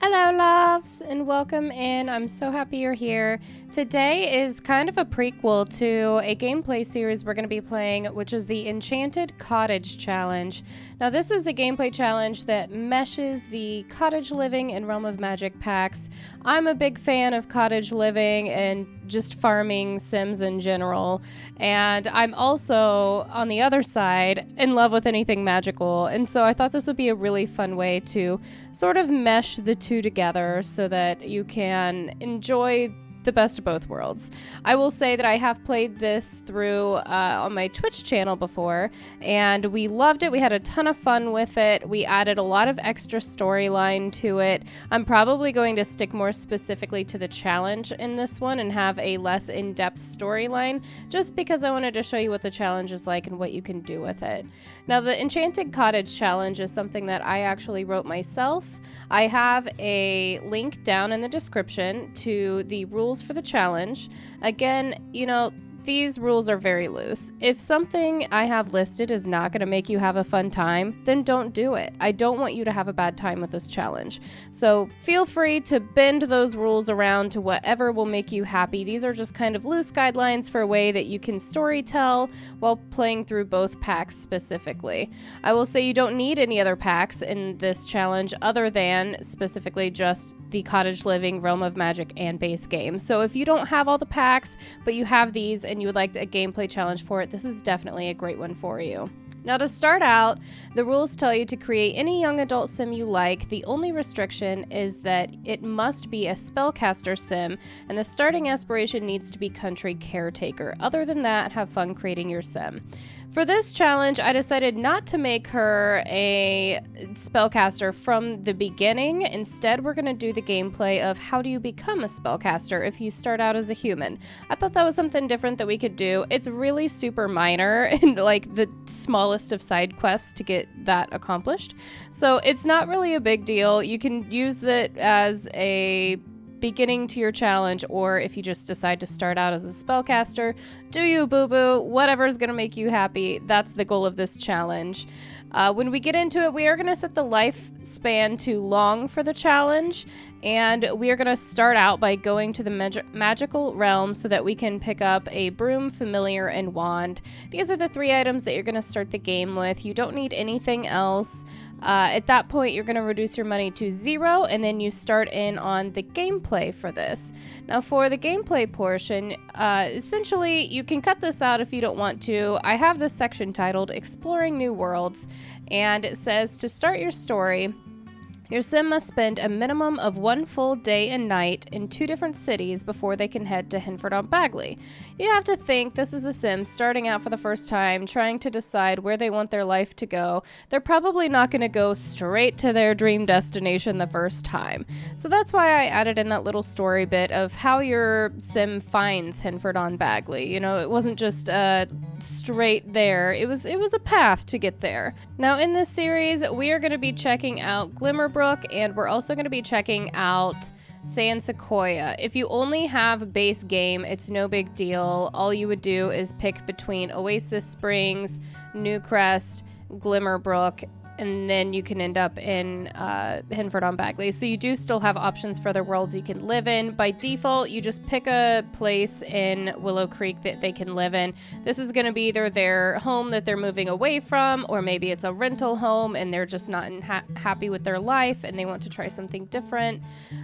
Hello loves and welcome in. I'm so happy you're here. Today is kind of a prequel to a gameplay series we're going to be playing, which is the Enchanted Cottage challenge. Now this is a gameplay challenge that meshes the cottage living and Realm of Magic packs. I'm a big fan of cottage living and just farming sims in general, and I'm also on the other side in love with anything magical, and so I thought this would be a really fun way to sort of mesh the two together so that you can enjoy the best of both worlds. I will say that I have played this through on my Twitch channel before, and we loved it. We had a ton of fun with it. We added a lot of extra storyline to it. I'm probably going to stick more specifically to the challenge in this one and have a less in-depth storyline, just because I wanted to show you what the challenge is like and what you can do with it. Now, the Enchanted Cottage challenge is something that I actually wrote myself. I have a link down in the description to the rules for the challenge. Again, these rules are very loose. If something I have listed is not going to make you have a fun time, then don't do it. I don't want you to have a bad time with this challenge. So feel free to bend those rules around to whatever will make you happy. These are just kind of loose guidelines for a way that you can story tell while playing through both packs specifically. I will say you don't need any other packs in this challenge other than specifically just the Cottage Living, Realm of Magic, and base game. So if you don't have all the packs, but you have these and you would like a gameplay challenge for it, this is definitely a great one for you. Now, to start out, the rules tell you to create any young adult sim you like. The only restriction is that it must be a spellcaster sim, and the starting aspiration needs to be country caretaker. Other than that, have fun creating your sim. For this challenge, I decided not to make her a spellcaster from the beginning. Instead, we're going to do the gameplay of how do you become a spellcaster if you start out as a human. I thought that was something different that we could do. It's really super minor and like the smallest of side quests to get that accomplished. So it's not really a big deal. You can use it as a beginning to your challenge, or if you just decide to start out as a spellcaster, do you boo-boo, whatever's gonna make you happy. That's the goal of this challenge. When we get into it, we are gonna set the lifespan to long for the challenge, and we are gonna start out by going to the magical realm so that we can pick up a broom, familiar, and wand. These are the 3 items that you're gonna start the game with. You don't need anything else. At that point, you're going to reduce your money to 0, and then you start in on the gameplay for this. Now, for the gameplay portion, essentially, you can cut this out if you don't want to. I have this section titled Exploring New Worlds, and it says to start your story, your sim must spend a minimum of 1 full day and night in 2 different cities before they can head to Hinford-on-Bagley. You have to think this is a sim starting out for the first time, trying to decide where they want their life to go. They're probably not going to go straight to their dream destination the first time. So that's why I added in that little story bit of how your sim finds Hinford-on-Bagley. It wasn't just straight there. It was a path to get there. Now in this series, we are going to be checking out Glimmerbrook, and we're also going to be checking out San Sequoia. If you only have base game, it's no big deal. All you would do is pick between Oasis Springs, Newcrest, Glimmerbrook, and then you can end up in Hinford-on-Bagley. So you do still have options for other worlds you can live in. By default, you just pick a place in Willow Creek that they can live in. This is going to be either their home that they're moving away from, or maybe it's a rental home and they're just not happy with their life and they want to try something different.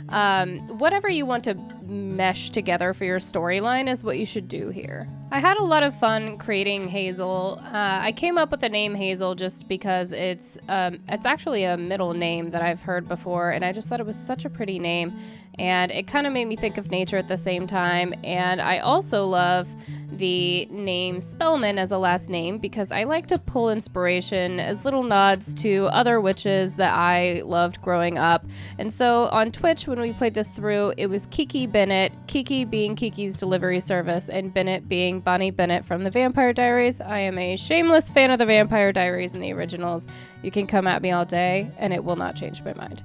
Whatever you want to mesh together for your storyline is what you should do here. I had a lot of fun creating Hazel. I came up with the name Hazel just because it's actually a middle name that I've heard before, and I just thought it was such a pretty name, and it kind of made me think of nature at the same time. And I also love the name Spellman as a last name because I like to pull inspiration as little nods to other witches that I loved growing up. And so on Twitch, when we played this through, it was Kiki Bennett, Kiki being Kiki's delivery service, and Bennett being Bonnie Bennett from the Vampire Diaries. I am a shameless fan of the Vampire Diaries and the originals. You can come at me all day, and it will not change my mind.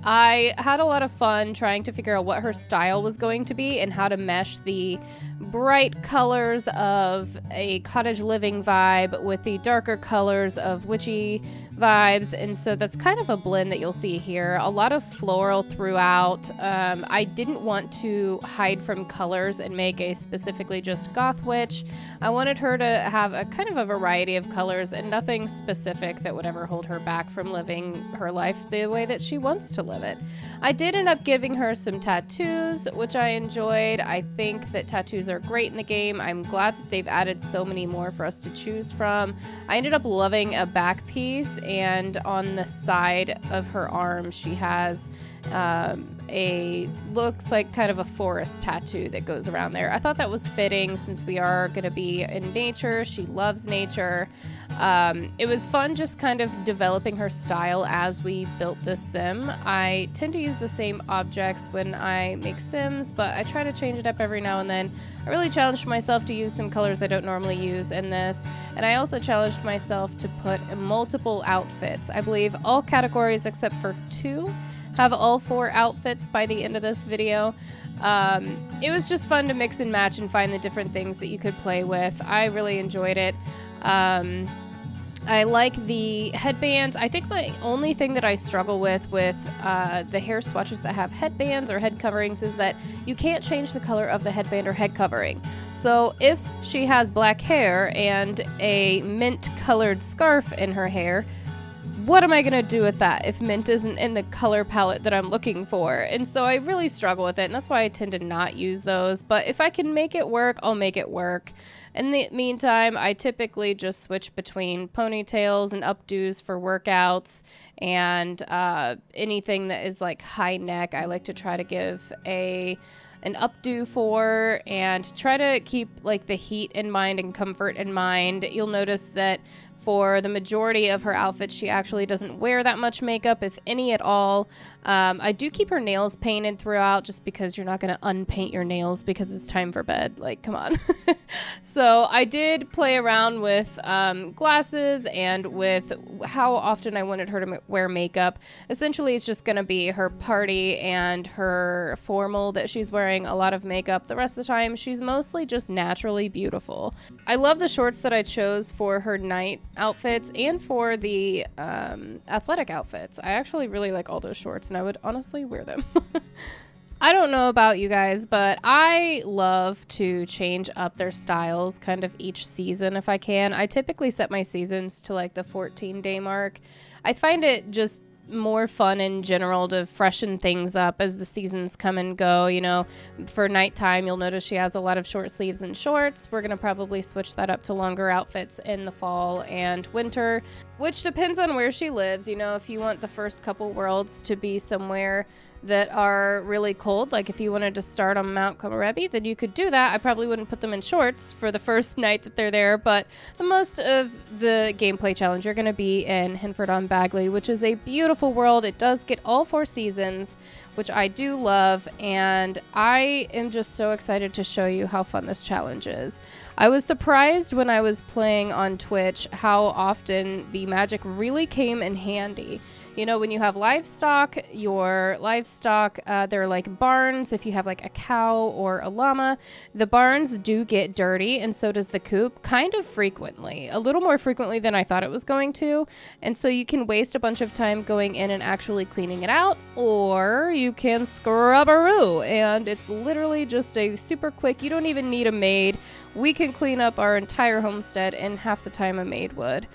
I had a lot of fun trying to figure out what her style was going to be and how to mesh the bright colors of a cottage living vibe with the darker colors of witchy vibes, and so that's kind of a blend that you'll see here. A lot of floral throughout. I didn't want to hide from colors and make a specifically just goth witch. I wanted her to have a kind of a variety of colors and nothing specific that would ever hold her back from living her life the way that she wants to live it. I did end up giving her some tattoos, which I enjoyed. I think that tattoos are great in the game. I'm glad that they've added so many more for us to choose from. I ended up loving a back piece, and on the side of her arm she has looks like kind of a forest tattoo that goes around there. I thought that was fitting since we are going to be in nature. She loves nature. It was fun just kind of developing her style as we built this sim. I tend to use the same objects when I make sims, but I try to change it up every now and then. I really challenged myself to use some colors I don't normally use in this, and I also challenged myself to put multiple outfits. I believe all categories except for 2 have all 4 outfits by the end of this video. It was just fun to mix and match and find the different things that you could play with. I really enjoyed it. I like the headbands. I think my only thing that I struggle with the hair swatches that have headbands or head coverings is that you can't change the color of the headband or head covering. So if she has black hair and a mint colored scarf in her hair, what am I going to do with that if mint isn't in the color palette that I'm looking for? And so I really struggle with it, and that's why I tend to not use those. But if I can make it work, I'll make it work. In the meantime, I typically just switch between ponytails and updos for workouts, and anything that is like high neck, I like to try to give an updo for, and try to keep like the heat in mind and comfort in mind. You'll notice that for the majority of her outfits, she actually doesn't wear that much makeup, if any at all. I do keep her nails painted throughout, just because you're not going to unpaint your nails because it's time for bed. Like, come on. So I did play around with glasses and with how often I wanted her to wear makeup. Essentially, it's just going to be her party and her formal that she's wearing a lot of makeup. The rest of the time, she's mostly just naturally beautiful. I love the shorts that I chose for her night outfits and for the athletic outfits. I actually really like all those shorts, and I would honestly wear them. I don't know about you guys, but I love to change up their styles kind of each season if I can. I typically set my seasons to like the 14-day mark. I find it just more fun in general to freshen things up as the seasons come and go. You know, for nighttime, you'll notice she has a lot of short sleeves and shorts. We're going to probably switch that up to longer outfits in the fall and winter, which depends on where she lives. You know, if you want the first couple worlds to be somewhere that are really cold, like if you wanted to start on Mount Komorebi, then you could do that. I probably wouldn't put them in shorts for the first night that they're there, but the most of the gameplay challenge you're going to be in Hinford-on-Bagley, which is a beautiful world. It does get all 4 seasons, which I do love, and I am just so excited to show you how fun this challenge is. I was surprised when I was playing on Twitch how often the magic really came in handy. You know, when you have livestock, they're like barns. If you have like a cow or a llama, the barns do get dirty, and so does the coop, kind of frequently, a little more frequently than I thought it was going to. And so you can waste a bunch of time going in and actually cleaning it out, or you can scrub-a-roo, and it's literally just a super quick, you don't even need a maid. We can clean up our entire homestead in half the time a maid would.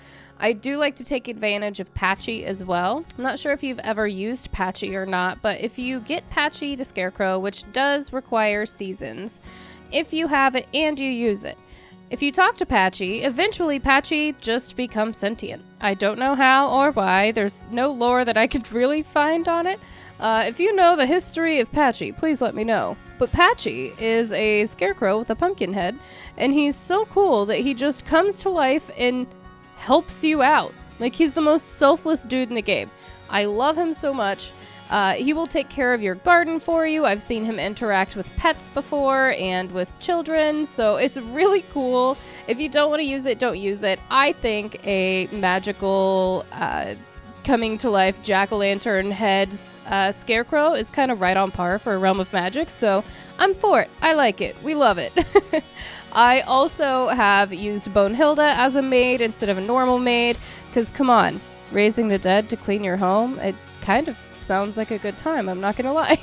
I do like to take advantage of Patchy as well. I'm not sure if you've ever used Patchy or not, but if you get Patchy the Scarecrow, which does require seasons, if you have it and you use it, if you talk to Patchy, eventually Patchy just becomes sentient. I don't know how or why. There's no lore that I could really find on it. If you know the history of Patchy, please let me know. But Patchy is a scarecrow with a pumpkin head, and he's so cool that he just comes to life and helps you out. Like, he's the most selfless dude in the game. I love him so much. He will take care of your garden for you. I've seen him interact with pets before and with children, so it's really cool. If you don't want to use it, don't use it. I think a magical coming to life jack-o'-lantern heads scarecrow is kind of right on par for a realm of magic, so I'm for it. I like it. We love it. I also have used Bonehilda as a maid instead of a normal maid, because come on, raising the dead to clean your home. It kind of sounds like a good time, I'm not gonna lie.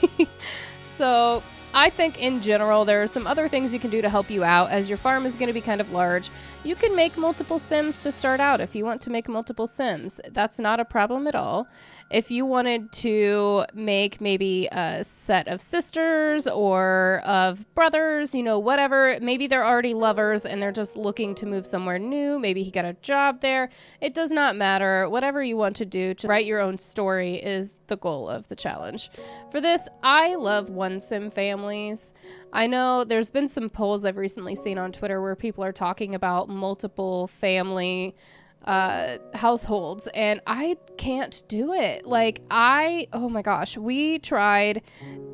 So I think in general there are some other things you can do to help you out, as your farm is going to be kind of large. You can make multiple sims to start out if you want to make multiple sims. That's not a problem at all. If you wanted to make maybe a set of sisters or of brothers, you know, whatever, maybe they're already lovers and they're just looking to move somewhere new. Maybe he got a job there. It does not matter. Whatever you want to do to write your own story is the goal of the challenge. For this, I love one sim families. I know there's been some polls I've recently seen on Twitter where people are talking about multiple family households, and I can't do it. Like, oh my gosh, we tried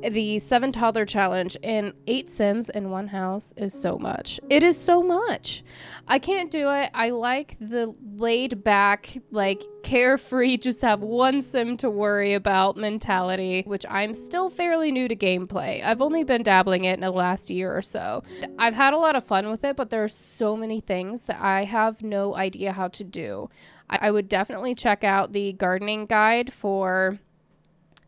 the 7 toddler challenge, and 8 sims in one house is so much. It is so much. I can't do it. I like the laid back, like carefree, just have one sim to worry about mentality, which I'm still fairly new to gameplay. I've only been dabbling it in the last year or so. I've had a lot of fun with it, but there are so many things that I have no idea how to do. I would definitely check out the gardening guide for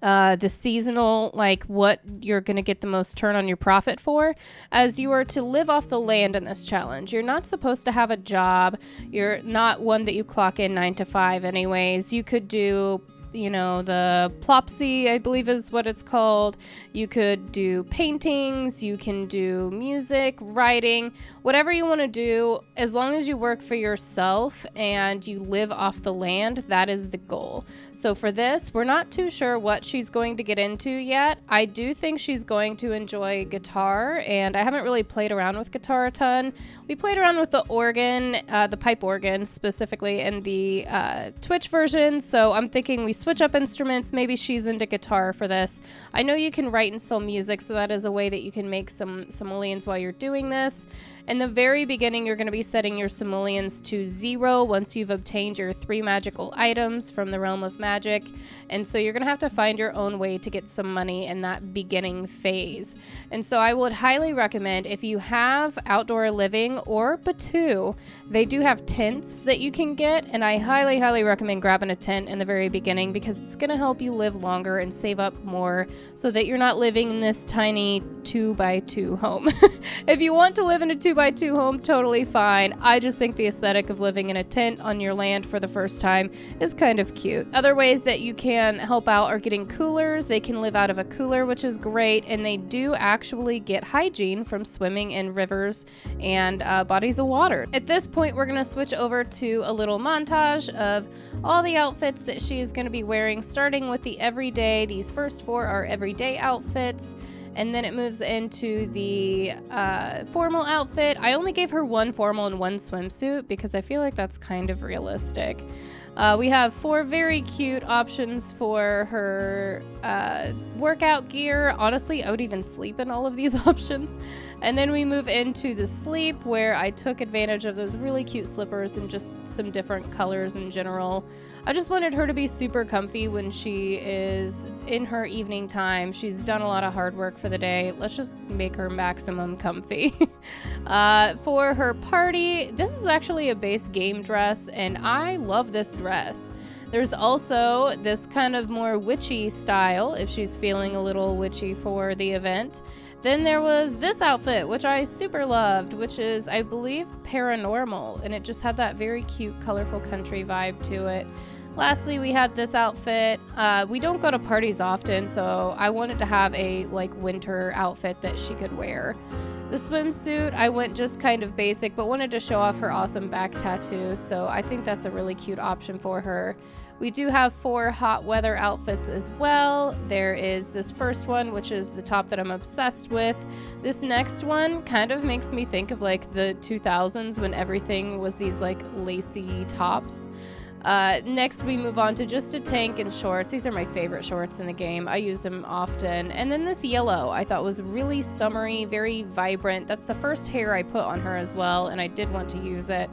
the seasonal, like what you're going to get the most turn on your profit for, as you are to live off the land in this challenge. You're not supposed to have a job. You're not one that you clock in 9 to 5 anyways. You could do, you know, the plopsy, I believe is what it's called. You could do paintings, you can do music, writing, whatever you want to do. As long as you work for yourself and you live off the land, that is the goal. So for this, we're not too sure what she's going to get into yet. I do think she's going to enjoy guitar, and I haven't really played around with guitar a ton. We played around with the organ, the pipe organ specifically, in the Twitch version, so I'm thinking we switch up instruments. Maybe she's into guitar for this. I know you can write and sell music, so that is a way that you can make some simoleons while you're doing this. In the very beginning, you're going to be setting your simoleons to 0 once you've obtained your 3 magical items from the realm of magic. And so you're going to have to find your own way to get some money in that beginning phase. And so I would highly recommend, if you have outdoor living or Batu, they do have tents that you can get. And I highly, highly recommend grabbing a tent in the very beginning, because it's going to help you live longer and save up more so that you're not living in this tiny 2x2 home. If you want to live in a 2x2 home, totally fine. I just think the aesthetic of living in a tent on your land for the first time is kind of cute. Other ways that you can help out are getting coolers. They can live out of a cooler, which is great, and they do actually get hygiene from swimming in rivers and bodies of water. At this point, we're going to switch over to a little montage of all the outfits that she is going to be wearing, starting with the everyday. These first 4 are everyday outfits. And then it moves into the formal outfit. I only gave her 1 formal and 1 swimsuit because I feel like that's kind of realistic. We have 4 very cute options for her workout gear. Honestly, I would even sleep in all of these options. And then we move into the sleep, where I took advantage of those really cute slippers and just some different colors in general. I just wanted her to be super comfy when she is in her evening time. She's done a lot of hard work for the day. Let's just make her maximum comfy. For her party, this is actually a base game dress, and I love this dress. There's also this kind of more witchy style if she's feeling a little witchy for the event. Then there was this outfit, which I super loved, which is, I believe, paranormal, and it just had that very cute, colorful country vibe to it. Lastly, we had this outfit. We don't go to parties often, so I wanted to have a winter outfit that she could wear. The swimsuit, I went just kind of basic, but wanted to show off her awesome back tattoo, so I think that's a really cute option for her. We do have 4 hot weather outfits as well. There is this first one, which is the top that I'm obsessed with. This next one kind of makes me think of the 2000s when everything was these lacy tops. Next, we move on to just a tank and shorts. These are my favorite shorts in the game. I use them often. And then this yellow I thought was really summery, very vibrant. That's the first hair I put on her as well, and I did want to use it.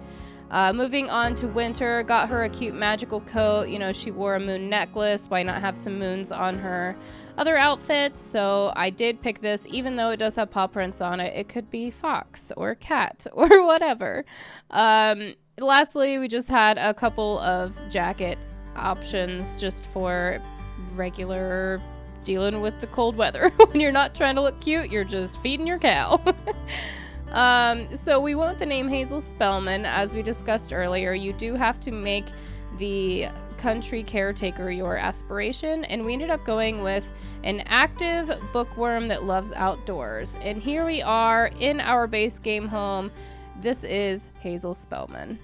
Moving on to winter, got her a cute magical coat. You know, she wore a moon necklace. Why not have some moons on her other outfits? So I did pick this, even though it does have paw prints on it. It could be fox or cat or whatever. Lastly, we just had a couple of jacket options just for regular dealing with the cold weather. When you're not trying to look cute, you're just feeding your cow. So we went with the name Hazel Spellman. As we discussed earlier, you do have to make the country caretaker your aspiration, and we ended up going with an active bookworm that loves outdoors. And here we are in our base game home. This is Hazel Spellman.